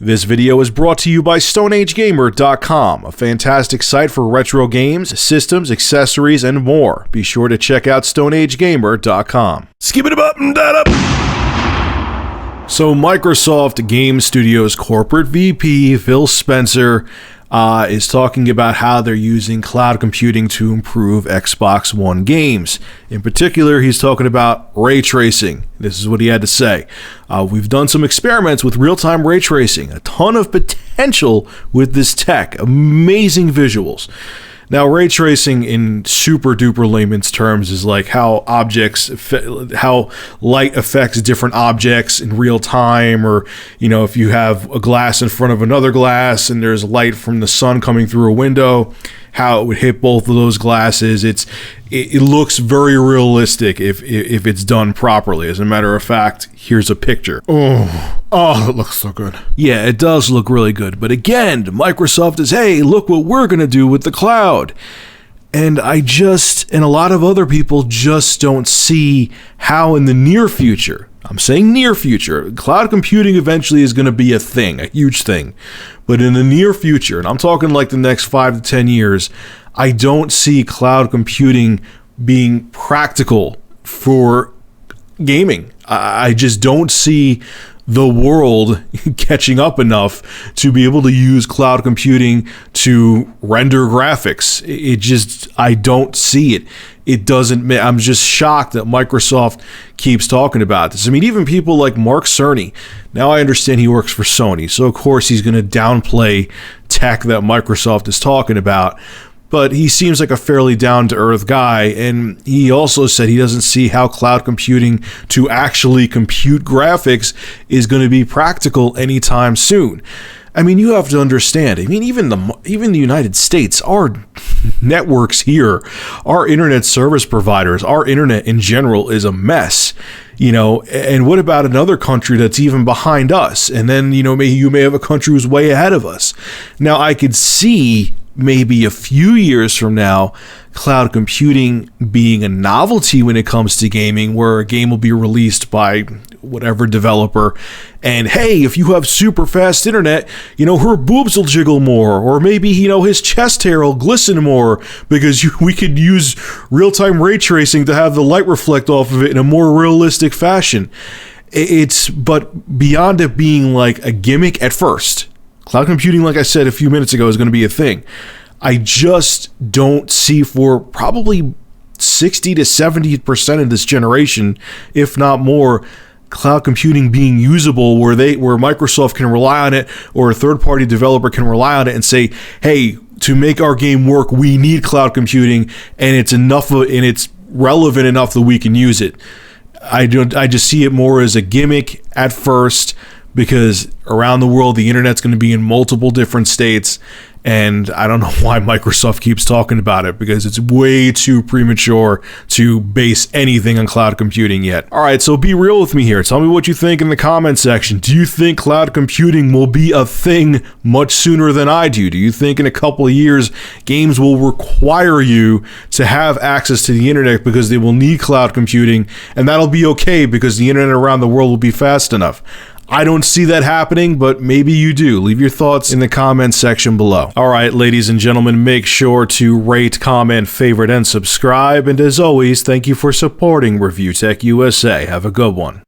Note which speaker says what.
Speaker 1: This video is brought to you by StoneAgeGamer.com, a fantastic site for retro games, systems, accessories, and more. Be sure to check out StoneAgeGamer.com. Skip it up and that up. So Microsoft Game Studios corporate VP Phil Spencer is talking about how they're using cloud computing to improve Xbox One games. In particular, he's talking about ray tracing. This is what he had to say. We've done some experiments with real-time ray tracing. A ton of potential with this tech. Amazing visuals. Now, ray tracing in super duper layman's terms is like how light affects different objects in real time, or, you know, if you have a glass in front of another glass and there's light from the sun coming through a window, how it would hit both of those glasses. It looks very realistic if it's done properly. As a matter of fact, here's a picture. Oh, it looks so good. Yeah, it does look really good. But again, Microsoft is, hey, look what we're going to do with the cloud. And a lot of other people just don't see how in the near future, I'm saying near future, cloud computing eventually is going to be a thing, a huge thing. But in the near future, and I'm talking like the next 5 to 10 years, I don't see cloud computing being practical for gaming. I just don't see the world catching up enough to be able to use cloud computing to render graphics. I don't see it. It doesn't. I'm just shocked that Microsoft keeps talking about this. I mean, even people like Mark Cerny. Now I understand he works for Sony, so of course he's going to downplay tech that Microsoft is talking about. But he seems like a fairly down-to-earth guy, and he also said he doesn't see how cloud computing to actually compute graphics is going to be practical anytime soon. I mean, you have to understand. I mean, even the United States, our networks here, our internet service providers, our internet in general is a mess. You know, and what about another country that's even behind us? And then, you know, you may have a country who's way ahead of us. Now, I could see maybe a few years from now, cloud computing being a novelty when it comes to gaming, where a game will be released by whatever developer, and hey, if you have super fast internet, you know, her boobs will jiggle more, or maybe, you know, his chest hair will glisten more, because we could use real-time ray tracing to have the light reflect off of it in a more realistic fashion. But beyond it being like a gimmick at first, cloud computing, like I said a few minutes ago, is going to be a thing. I just don't see for probably 60 to 70% of this generation, if not more, cloud computing being usable where Microsoft can rely on it, or a third-party developer can rely on it and say, hey, to make our game work, we need cloud computing, and it's relevant enough that we can use it. I just see it more as a gimmick at first, because around the world, the internet's going to be in multiple different states, and I don't know why Microsoft keeps talking about it, because it's way too premature to base anything on cloud computing yet. All right, so be real with me here. Tell me what you think in the comment section. Do you think cloud computing will be a thing much sooner than I do? Do you think in a couple of years, games will require you to have access to the internet because they will need cloud computing, and that'll be okay because the internet around the world will be fast enough? I don't see that happening, but maybe you do. Leave your thoughts in the comments section below. All right, ladies and gentlemen, make sure to rate, comment, favorite, and subscribe. And as always, thank you for supporting Review Tech USA. Have a good one.